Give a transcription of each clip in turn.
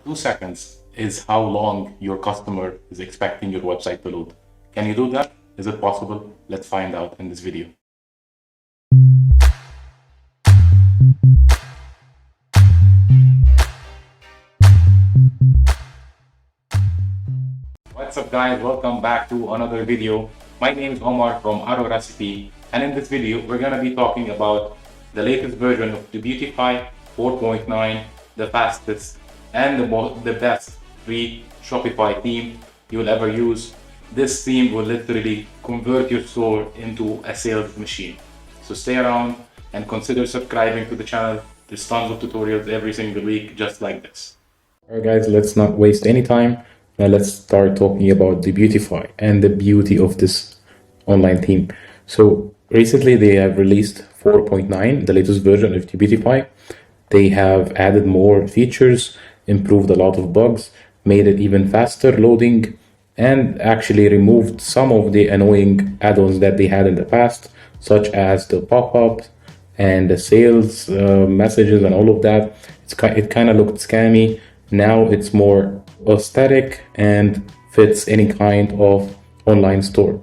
2 seconds is how long your customer is expecting your website to load. Can you do that? Is it possible? Let's find out in this video. What's up guys, welcome back to another video. My name is Omar from Auto Recipe, and in this video we're going to be talking about the latest version of Debutify 4.9, the fastest and the best free Shopify theme you'll ever use. This theme will literally convert your store into a sales machine. So stay around and consider subscribing to the channel. There's tons of tutorials every single week just like this. Alright guys, let's not waste any time. Now let's start talking about Debutify and the beauty of this online theme. So recently they have released 4.9, the latest version of Debutify. They have added more features, improved a lot of bugs, made it even faster loading, and actually removed some of the annoying add-ons that they had in the past, such as the pop-ups and the sales messages and all of that. It kind of looked scammy. Now it's more aesthetic and fits any kind of online store.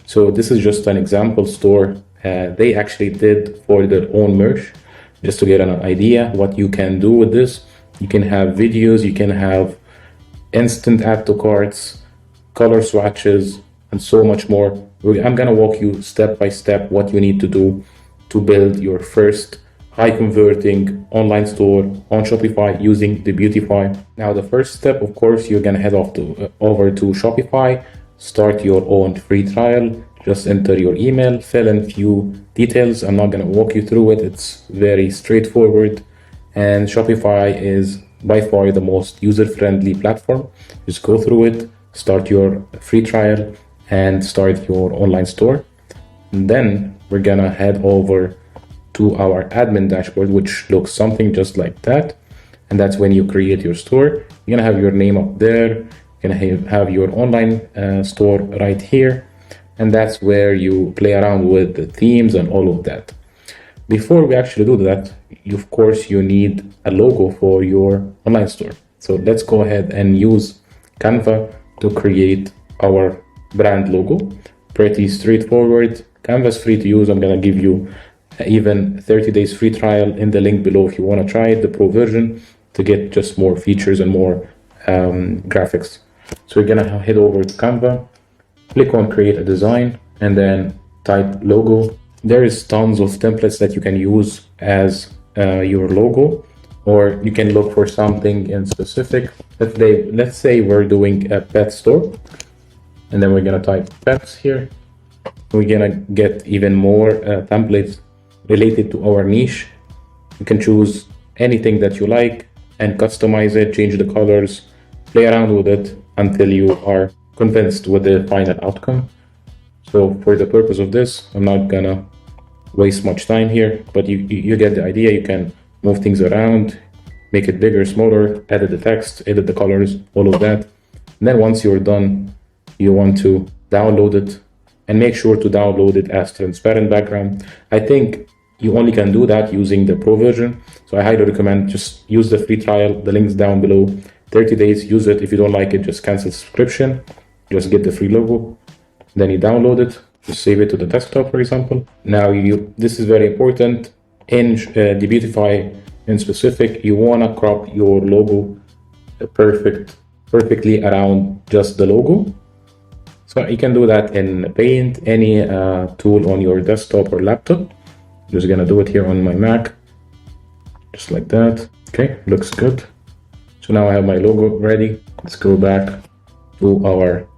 So this is just an example store they actually did for their own merch, just to get an idea what you can do with this. You can have videos, you can have instant add to carts, color swatches, and so much more. I'm gonna walk you step by step what you need to do to build your first high converting online store on Shopify using Debutify. Now the first step, of course, you're gonna head over to Shopify, start your own free trial. Just enter your email, fill in few details. I'm not gonna walk you through it. It's very straightforward, and Shopify is by far the most user-friendly platform. Just go through it, start your free trial, and start your online store. And then we're gonna head over to our admin dashboard, which looks something just like that. And that's when you create your store. You're gonna have your name up there. You're gonna have your online store right here. And that's where you play around with the themes and all of that. Before we actually do that, of course, you need a logo for your online store. So let's go ahead and use Canva to create our brand logo. Pretty straightforward. Canva's free to use. I'm gonna give you even 30 days free trial in the link below if you want to try it, the pro version, to get just more features and more graphics. So we're gonna head over to Canva, click on create a design, and then type logo. There is tons of templates that you can use as your logo, or you can look for something in specific. Let's say we're doing a pet store, and then we're gonna type pets here. We're gonna get even more templates related to our niche. You can choose anything that you like and customize it, change the colors, play around with it until you are convinced with the final outcome. So for the purpose of this, I'm not gonna waste much time here, but you get the idea. You can move things around, make it bigger, smaller, edit the text, edit the colors, all of that. And then once you're done, you want to download it, and make sure to download it as transparent background. I think you only can do that using the pro version. So I highly recommend just use the free trial. The link's down below. 30 days, use it. If you don't like it, just cancel subscription. Just get the free logo. Then you download it, just save it to the desktop, for example. Now this is very important. In Debutify in specific, you wanna crop your logo perfectly around just the logo. So you can do that in Paint, any tool on your desktop or laptop. Just gonna do it here on my Mac, just like that. Okay, looks good. So now I have my logo ready. Let's go back to our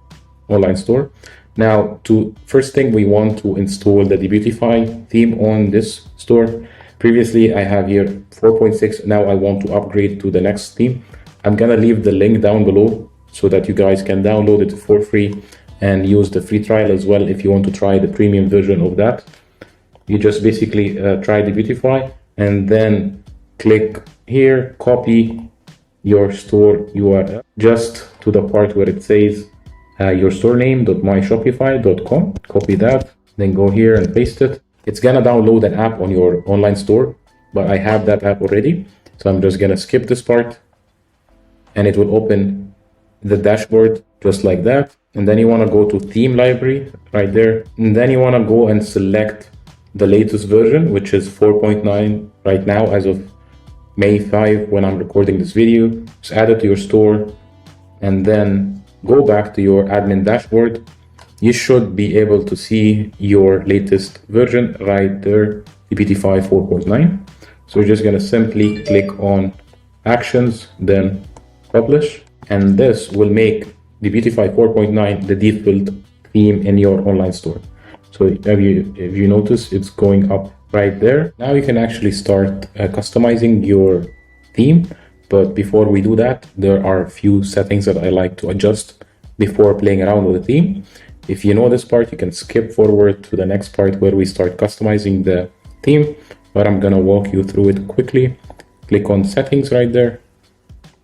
online store. Now, first thing, we want to install the Debutify theme on this store. Previously, I have here 4.6. Now I want to upgrade to the next theme. I'm gonna leave the link down below so that you guys can download it for free and use the free trial as well if you want to try the premium version of that. You just basically try Debutify and then click here, copy your store URL just to the part where it says your store name.myshopify.com. Copy that, then go here and paste it. It's gonna download an app on your online store, but I have that app already. So I'm just gonna skip this part and it will open the dashboard just like that. And then you want to go to theme library right there. And then you want to go and select the latest version, which is 4.9 right now as of May 5 when I'm recording this video. Just add it to your store and then go back to your admin dashboard. You should be able to see your latest version right there, Debutify 4.9. So we're just going to simply click on actions, then publish, and this will make Debutify 4.9 the default theme in your online store. So if you notice, it's going up right there. Now you can actually start customizing your theme. But before we do that, there are a few settings that I like to adjust before playing around with the theme. If you know this part, you can skip forward to the next part where we start customizing the theme, but I'm gonna walk you through it quickly. Click on settings right there.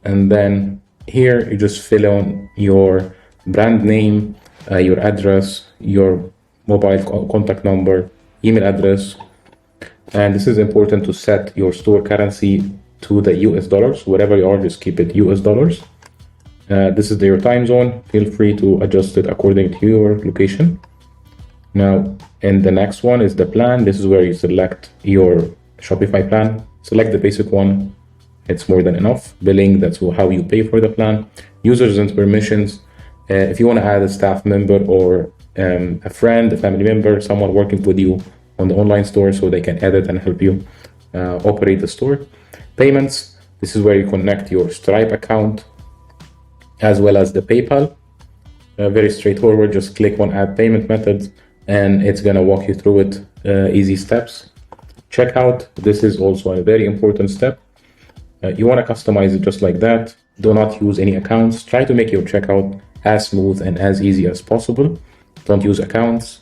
And then here you just fill in your brand name, your address, your mobile contact number, email address. And this is important to set your store currency to the US dollars. Wherever you are, just keep it US dollars. This is your time zone. Feel free to adjust it according to your location. Now, and the next one is the plan. This is where you select your Shopify plan. Select the basic one. It's more than enough. Billing, that's how you pay for the plan. Users and permissions. If you want to add a staff member or a friend, a family member, someone working with you on the online store so they can edit and help you operate the store. Payments, this is where you connect your Stripe account as well as the PayPal. Very straightforward, just click on add payment methods and it's gonna walk you through it, easy steps. Checkout, this is also a very important step. You wanna customize it just like that. Do not use any accounts. Try to make your checkout as smooth and as easy as possible. Don't use accounts.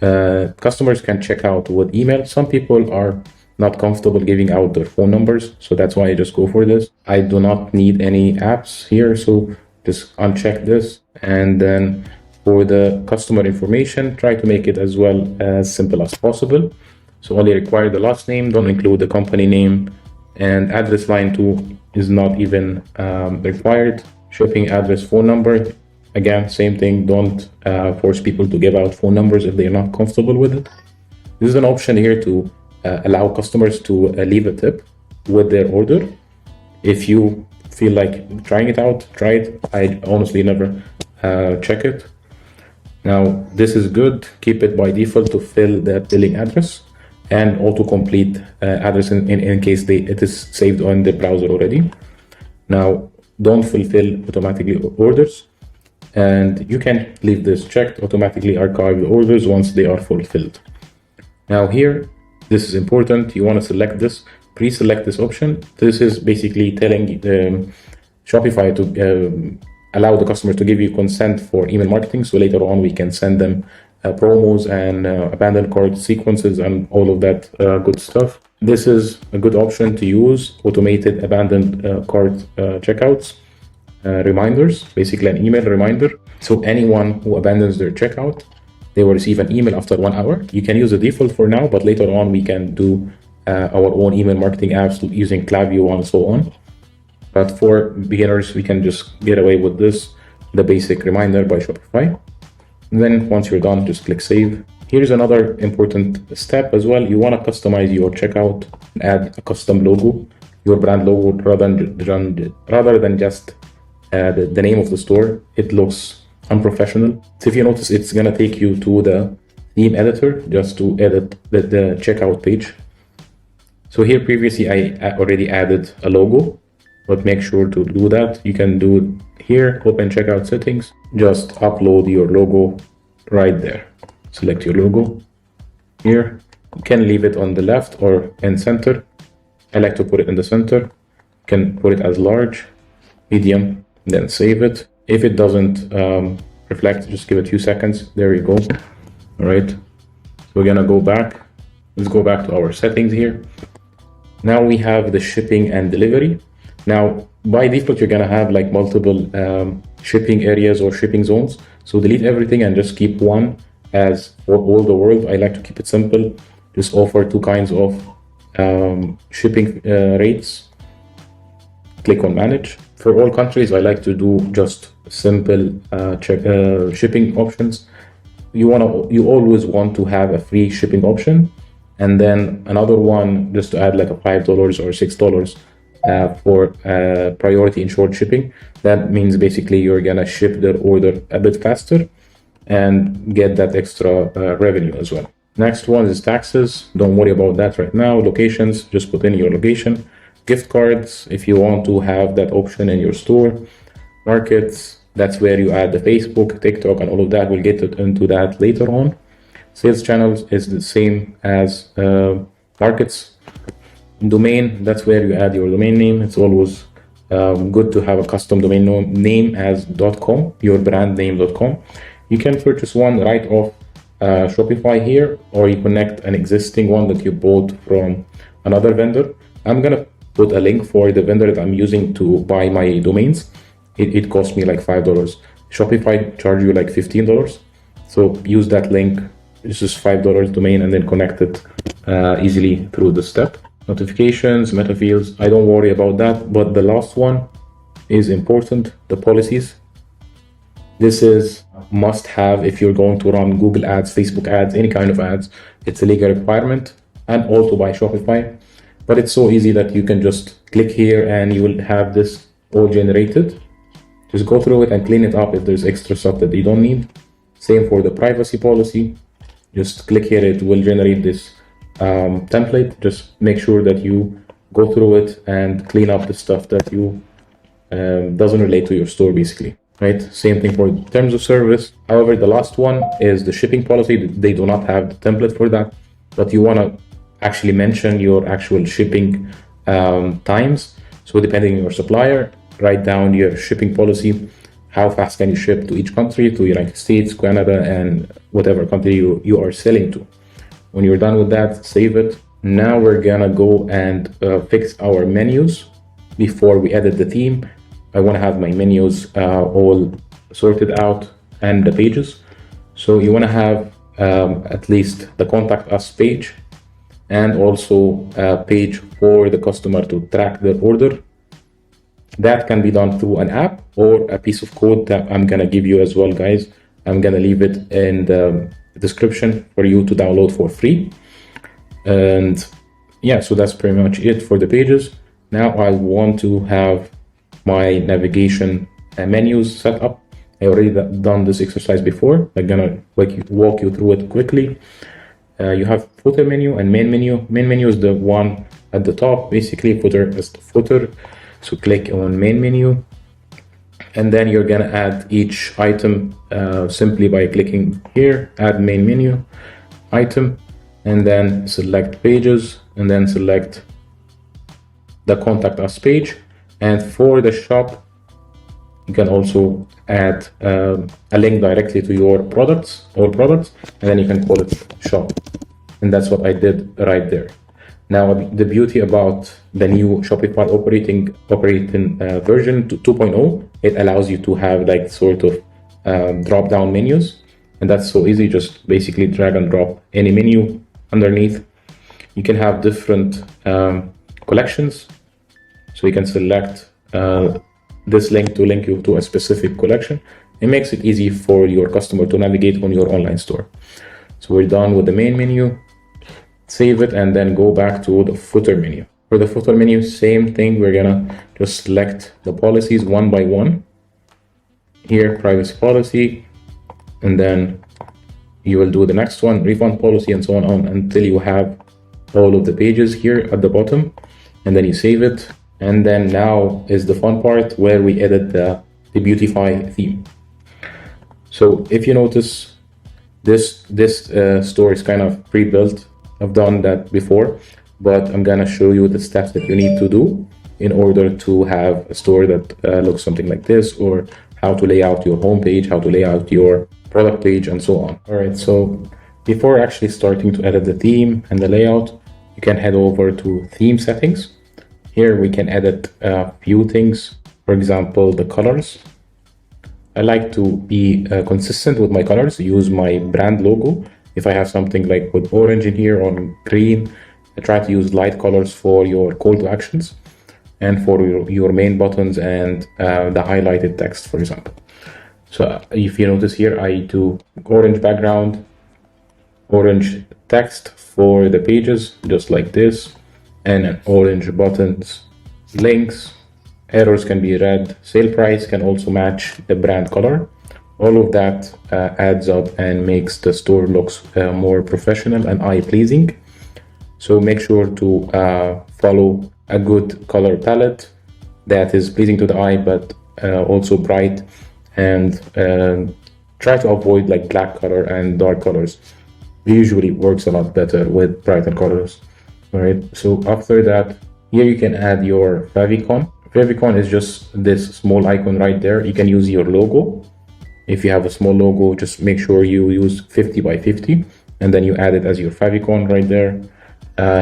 Customers can check out with email. Some people are not comfortable giving out their phone numbers, so that's why I just go for this. I do not need any apps here, so just uncheck this. And then for the customer information, try to make it as well as simple as possible. So only require the last name, don't include the company name, and address line 2 is not even required. Shipping address, phone number, again, same thing. Don't force people to give out phone numbers if they're not comfortable with it. This is an option here to allow customers to leave a tip with their order. If you feel like trying it out, try it. I honestly never check it. Now, this is good. Keep it by default to fill the billing address and autocomplete address in case it is saved on the browser already. Now, don't fulfill automatically orders. And you can leave this checked, automatically archive the orders once they are fulfilled. Now here, this is important. You want to select this, pre-select this option. This is basically telling Shopify to allow the customer to give you consent for email marketing. So later on, we can send them promos and abandoned cart sequences and all of that good stuff. This is a good option to use, automated abandoned cart checkouts. Reminders, basically an email reminder. So anyone who abandons their checkout, they will receive an email after 1 hour. You can use the default for now, but later on we can do our own email marketing apps using Klaviyo and so on. But for beginners, we can just get away with this, the basic reminder by Shopify. And then once you're done, just click save. Here's another important step as well. You want to customize your checkout, add a custom logo, your brand logo, rather than just the name of the store. It looks unprofessional. So if you notice, it's gonna take you to the theme editor just to edit the checkout page. So here previously I already added a logo, but make sure to do that. You can do it here, open checkout settings, just upload your logo right there. Select your logo here. You can leave it on the left or in center. I like to put it in the center. You can put it as large, medium, then save it. If it doesn't reflect, just give it a few seconds. There you go. All right. So we're gonna go back. Let's go back to our settings here. Now we have the shipping and delivery. Now, by default, you're gonna have like multiple shipping areas or shipping zones. So delete everything and just keep one as for all the world. I like to keep it simple. Just offer 2 kinds of shipping rates. Click on manage. For all countries, I like to do just simple shipping options. You always want to have a free shipping option, and then another one just to add like a $5 or $6 for priority insured shipping. That means basically you're gonna ship their order a bit faster and get that extra revenue as well. Next one is taxes. Don't worry about that right now. Locations, just put in your location. Gift cards, if you want to have that option in your store. Markets, that's where you add the Facebook, TikTok, and all of that. We'll get into that later on. Sales channels is the same as markets. Domain, that's where you add your domain name. It's always good to have a custom domain name as .com, your brand name .com. You can purchase one right off Shopify here, or you connect an existing one that you bought from another vendor. I'm gonna put a link for the vendor that I'm using to buy my domains. It cost me like $5. Shopify charge you like $15. So use that link. It's just $5 domain, and then connect it easily through the step. Notifications, meta fields, I don't worry about that. But the last one is important, the policies. This is must have if you're going to run Google ads, Facebook ads, any kind of ads. It's a legal requirement, and also by Shopify. But it's so easy that you can just click here and you will have this all generated. Just go through it and clean it up if there's extra stuff that you don't need. Same for the privacy policy. Just click here, it will generate this template. Just make sure that you go through it and clean up the stuff that you doesn't relate to your store basically. Right? Same thing for terms of service. However, the last one is the shipping policy. They do not have the template for that, but you want to actually mention your actual shipping times. So depending on your supplier, write down your shipping policy. How fast can you ship to each country, to United States, Canada, and whatever country you are selling to. When you're done with that, save it. Now we're gonna go and fix our menus before we edit the theme. I want to have my menus all sorted out and the pages. So you want to have at least the contact us page, and also a page for the customer to track their order. That can be done through an app or a piece of code that I'm gonna give you as well, guys. I'm gonna leave it in the description for you to download for free. And yeah, so that's pretty much it for the pages. Now I want to have my navigation menus set up. I already done this exercise before. I'm gonna walk you through it quickly. You have footer menu and main menu. Main menu is the one at the top. Basically, footer is the footer. So click on main menu, and then you're gonna add each item simply by clicking here, add main menu item, and then select pages, and then select the contact us page. And for the shop, you can also add a link directly to your products, all products, and then you can call it shop. And that's what I did right there. Now, the beauty about the new Shopify operating version 2.0, it allows you to have like sort of drop-down menus. And that's so easy, just basically drag and drop any menu underneath. You can have different collections. So you can select this link to link you to a specific collection. It makes it easy for your customer to navigate on your online store. So we're done with the main menu. Save it and then go back to the footer menu. For the footer menu, same thing. We're gonna just select the policies one by one. Here, privacy policy, and then you will do the next one, refund policy, and so on until you have all of the pages here at the bottom, and then you save it. And then now is the fun part where we edit the Debutify theme. So if you notice, this store is kind of pre-built. I've done that before, but I'm gonna show you the steps that you need to do in order to have a store that looks something like this, or how to lay out your homepage, how to lay out your product page, and so on. All right, so before actually starting to edit the theme and the layout, you can head over to theme settings. Here we can edit a few things. For example, the colors. I like to be consistent with my colors, use my brand logo. If I have something like with orange in here or green, I try to use light colors for your call to actions. and for your main buttons and the highlighted text, for example. So if you notice here, I do orange background, orange text for the pages, just like this, and an orange buttons, links, errors can be red, sale price can also match the brand color. All of that adds up and makes the store looks more professional and eye-pleasing. So make sure to follow a good color palette that is pleasing to the eye, but also bright, and try to avoid like black color and dark colors. It usually works a lot better with brighter colors. All right, so after that, here you can add your favicon. Favicon is just this small icon right there. You can use your logo. If you have a small logo, just make sure you use 50 by 50, and then you add it as your favicon right there.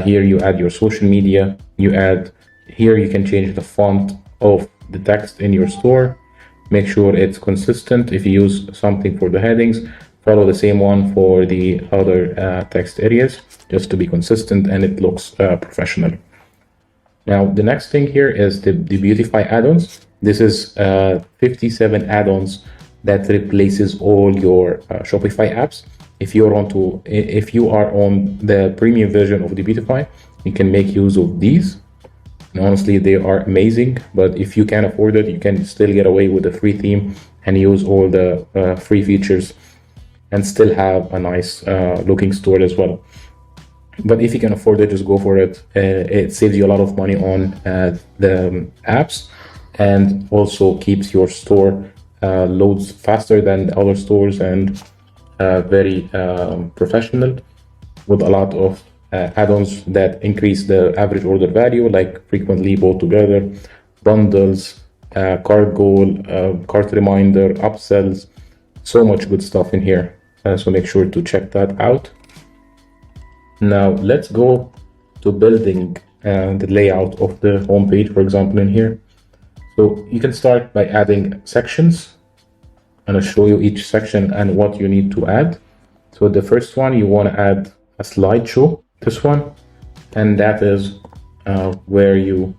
Here you add your social media. Here you can change the font of the text in your store. Make sure it's consistent. If you use something for the headings, follow the same one for the other text areas, just to be consistent and it looks professional. Now, the next thing here is the Debutify add-ons. This is 57 add-ons that replaces all your Shopify apps. If you are on the premium version of Debutify, you can make use of these. And honestly, they are amazing, but if you can't afford it, you can still get away with the free theme and use all the free features and still have a nice looking store as well. But if you can afford it, just go for it. It saves you a lot of money on the apps, and also keeps your store loads faster than the other stores, and very professional, with a lot of add-ons that increase the average order value, like frequently bought together, bundles, cart goal, cart reminder, upsells, so much good stuff in here. So make sure to check that out. Now let's go to building the layout of the homepage, for example, in here. So you can start by adding sections, and I'll show you each section and what you need to add. So the first one, you want to add a slideshow, this one, and that is where you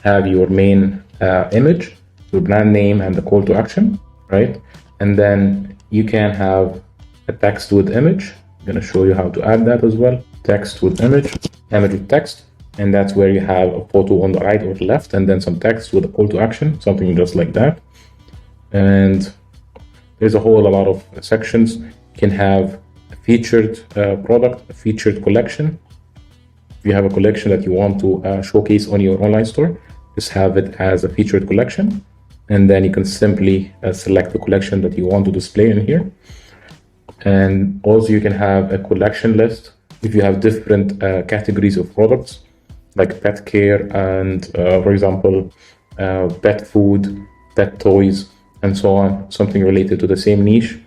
have your main image, your brand name, and the call to action, right? And then you can have a text with image. I'm going to show you how to add that as well. Text with image, image with text, and that's where you have a photo on the right or the left, and then some text with a call to action, something just like that. And there's a lot of sections. You can have a featured product, a featured collection. If you have a collection that you want to showcase on your online store, just have it as a featured collection, and then you can simply select the collection that you want to display in here. And also you can have a collection list if you have different categories of products, like pet care and for example pet food, pet toys, and so on, something related to the same niche,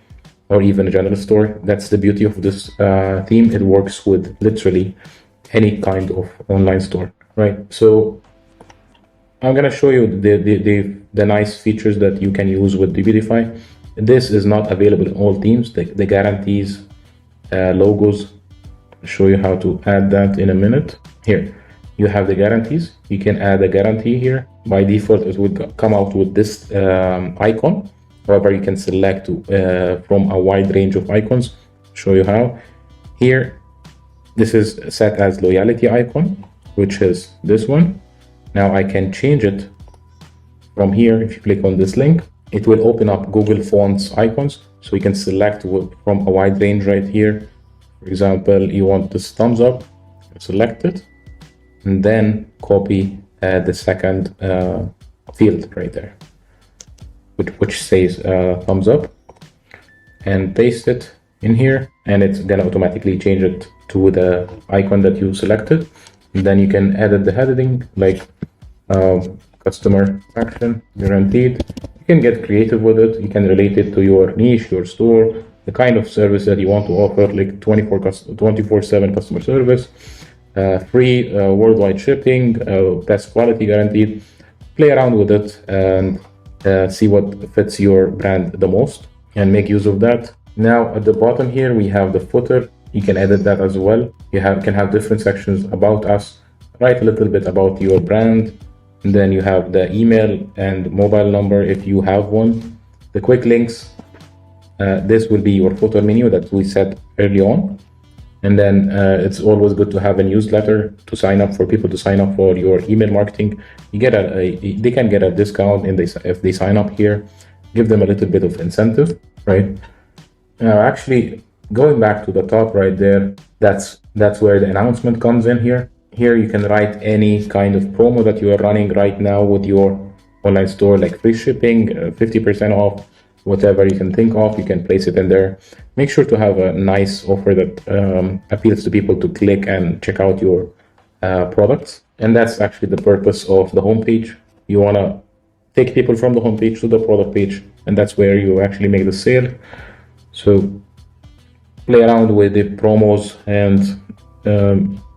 or even a general store. That's the beauty of this theme. It works with literally any kind of online store, right? So I'm going to show you the nice features that you can use with Debutify. This is not available in all themes. The guarantees, logos. I'll show you how to add that in a minute. Here, you have the guarantees. You can add a guarantee here. By default, it would come out with this icon. However, you can select from a wide range of icons. I'll show you how. Here, this is set as loyalty icon, which is this one. Now I can change it from here. If you click on this link, it will open up Google Fonts icons. So you can select from a wide range right here. For example, you want this thumbs up, select it, and then copy the second field right there, which says thumbs up, and paste it in here, and it's gonna automatically change it to the icon that you selected. And then you can edit the heading, like customer action guaranteed. You can get creative with it. You can relate it to your niche, your store, the kind of service that you want to offer, like 24/7 customer service, free worldwide shipping, best quality guaranteed. Play around with it and see what fits your brand the most and make use of that. Now at the bottom here, we have the footer. You can edit that as well. You can have different sections about us. Write a little bit about your brand, And then you have the email and mobile number if you have one. The quick links, this will be your footer menu that we set early on. And then it's always good to have a newsletter to sign up for people to sign up for your email marketing. You get they can get a discount if they sign up here. Give them a little bit of incentive, right? Actually, going back to the top right there, that's where the announcement comes in here. Here you can write any kind of promo that you are running right now with your online store, like free shipping, 50% off, whatever you can think of, you can place it in there. Make sure to have a nice offer that appeals to people to click and check out your products. And that's actually the purpose of the homepage. You want to take people from the homepage to the product page, and that's where you actually make the sale. So play around with the promos and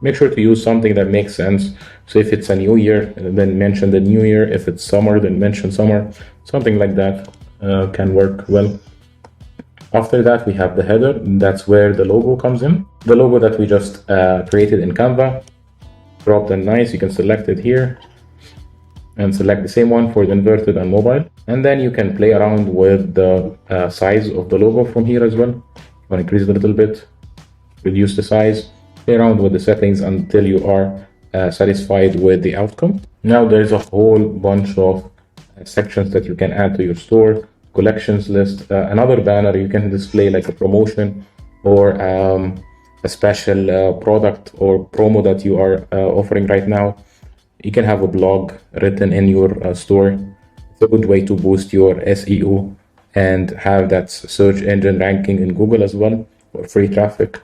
make sure to use something that makes sense. So if it's a new year, then mention the new year. If it's summer, then mention summer. Something like that can work well. After that, we have the header. That's where the logo comes in. The logo that we just created in Canva, dropped and nice. You can select it here and select the same one for the inverted and mobile. And then you can play around with the size of the logo from here as well. You want to increase it a little bit, reduce the size, play around with the settings until you are satisfied with the outcome. Now there's a whole bunch of sections that you can add to your store, collections list, another banner you can display like a promotion or a special product or promo that you are offering right now. You can have a blog written in your store. It's a good way to boost your SEO and have that search engine ranking in Google as well for free traffic.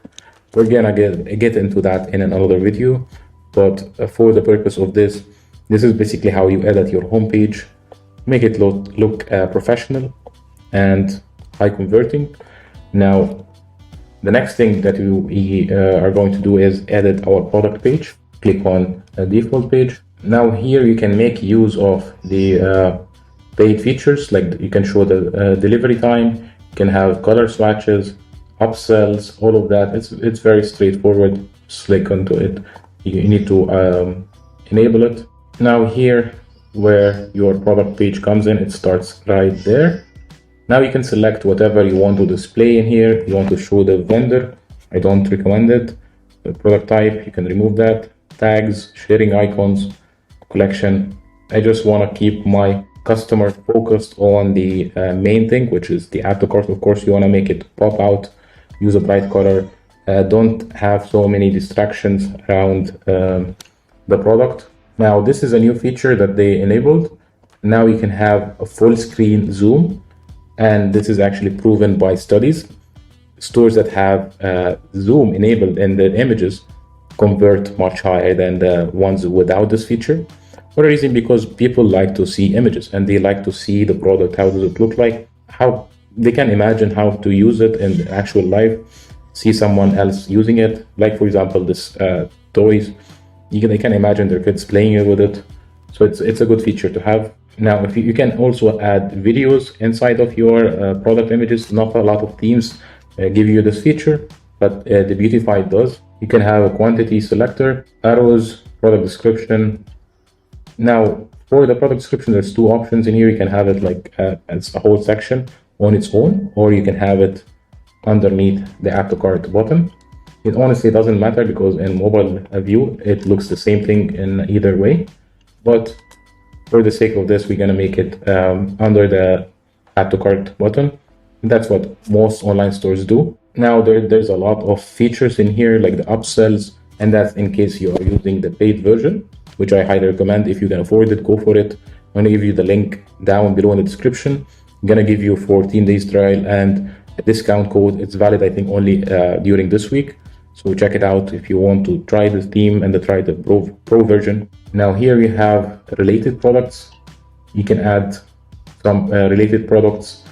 We're gonna get into that in another video, but for the purpose of this is basically how you edit your homepage, make it look professional and high converting. Now, the next thing that we are going to do is edit our product page. Click on a default page. Now here you can make use of the paid features, like you can show the delivery time, you can have color swatches, upsells, all of that. It's very straightforward. Just click onto it. You need to enable it. Now here where your product page comes in, it starts right there. Now you can select whatever you want to display in here. You want to show the vendor, I don't recommend it. The product type, you can remove that. Tags, sharing icons, collection. I just want to keep my customer focused on the main thing, which is the add to cart. Of course, you want to make it pop out, use a bright color. Don't have so many distractions around the product. Now, this is a new feature that they enabled. Now you can have a full screen zoom, and this is actually proven by studies. Stores that have zoom enabled in their images convert much higher than the ones without this feature. For a reason, because people like to see images and they like to see the product, how does it look like, how they can imagine how to use it in actual life, see someone else using it. Like for example, this toys, they can imagine their kids playing with it. So it's a good feature to have. Now, if you can also add videos inside of your product images. Not a lot of themes give you this feature, but Debutify does. You can have a quantity selector, arrows, product description. Now, for the product description, there's two options in here. You can have it like as a whole section on its own, or you can have it underneath the add to cart button. It honestly doesn't matter because in mobile view, it looks the same thing in either way. But for the sake of this, we're gonna make it under the add to cart button. That's what most online stores do. Now there's a lot of features in here, like the upsells, and that's in case you are using the paid version, which I highly recommend. If you can afford it, go for it. I'm gonna give you the link down below in the description. I'm gonna give you 14 days trial and a discount code. It's valid, I think, only during this week. So check it out if you want to try the theme and try the pro version. Now here we have related products. You can add some related products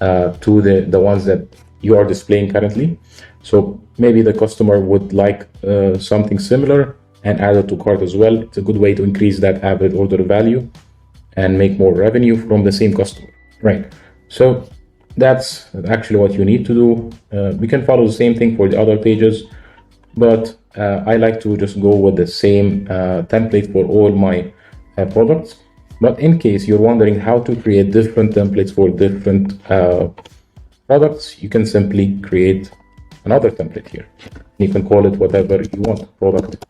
to the ones that you are displaying currently. So maybe the customer would like something similar and add it to cart as well. It's a good way to increase that average order value and make more revenue from the same customer, right? So that's actually what you need to do. We can follow the same thing for the other pages, but I like to just go with the same template for all my products. But in case you're wondering how to create different templates for different products, you can simply create another template here. You can call it whatever you want, product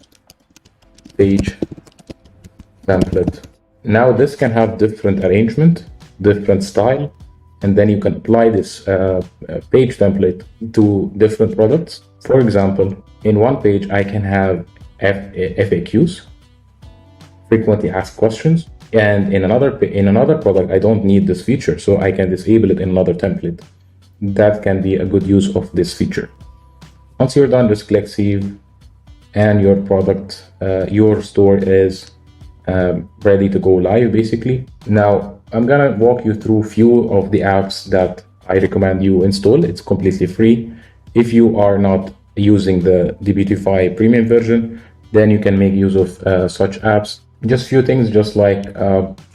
page template. Now this can have different arrangement, different style, and then you can apply this page template to different products. For example, in one page I can have FAQs, frequently asked questions, and in another product I don't need this feature, so I can disable it in another template. That can be a good use of this feature. Once you're done, just click save, and your product, your store is ready to go live basically. Now I'm gonna walk you through few of the apps that I recommend you install. It's completely free. If you are not using the Debutify premium version, then you can make use of such apps. Just few things, just like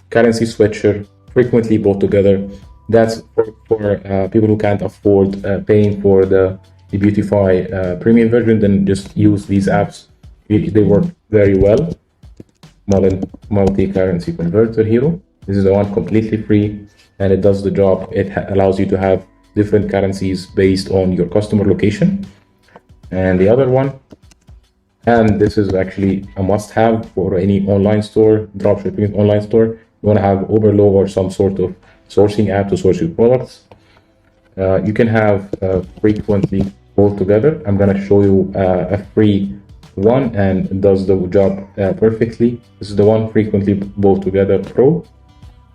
currency switcher, frequently bought together. That's for people who can't afford paying for the Debutify premium version. Then just use these apps. They work very well. Multi-currency converter hero. This is the one completely free, and it does the job. It allows you to have different currencies based on your customer location. And the other one, and this is actually a must-have for any online store, dropshipping online store. You want to have Oberlo or some sort of sourcing app to source your products. You can have frequently both together. I'm going to show you a free one, and it does the job perfectly. This is the one, frequently both together pro.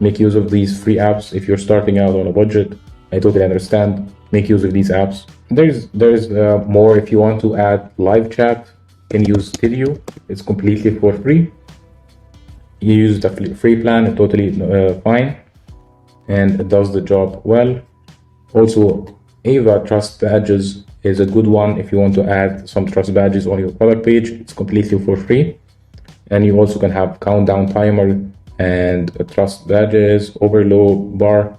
Make use of these free apps if you're starting out on a budget. I totally understand. Make use of these apps. There's more. If you want to add live chat, you can use Tilio. It's completely for free. You use the free plan, totally fine, and it does the job well. Also, Ava Trust Badges is a good one if you want to add some trust badges on your product page. It's completely for free. And you also can have countdown timer and trust badges, overload bar,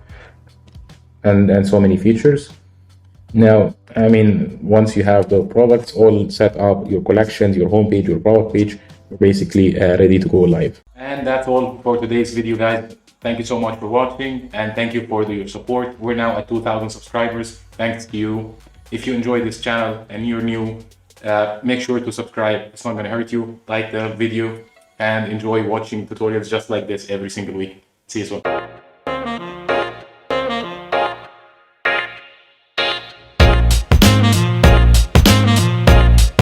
and so many features. Now, I mean, once you have the products all set up, your collections, your homepage, your product page, you're basically ready to go live. And that's all for today's video, guys. Thank you so much for watching, and thank you for your support. We're now at 2,000 subscribers. Thanks to you. If you enjoy this channel and you're new, make sure to subscribe. It's not going to hurt you. Like the video and enjoy watching tutorials just like this every single week. See you soon.